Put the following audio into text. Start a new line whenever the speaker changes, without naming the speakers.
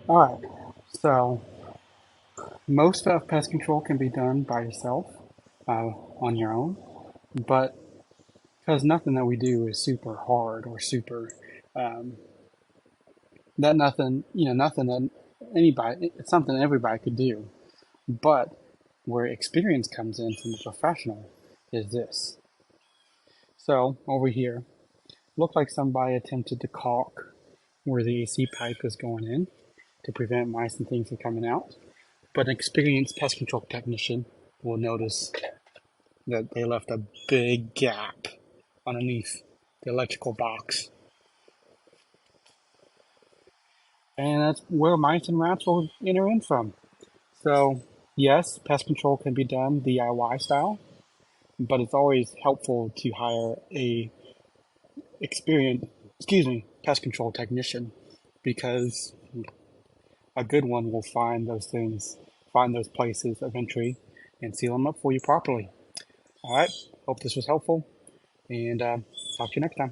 All right, so most of pest control can be done by yourself on your own, but because nothing that we do is super hard or super um, that nothing nothing that anybody it's something everybody could do. But where experience comes in from the professional is this. So over here, looked like somebody attempted to caulk where the AC pipe is going in to prevent mice and things from coming out. But an experienced pest control technician will notice that they left a big gap underneath the electrical box. And that's where mice and rats will enter in from. So, yes, pest control can be done DIY style, but it's always helpful to hire a experienced, pest control technician because a good one will find those things, find those places of entry, and seal them up for you properly. All right. Hope this was helpful, and talk to you next time.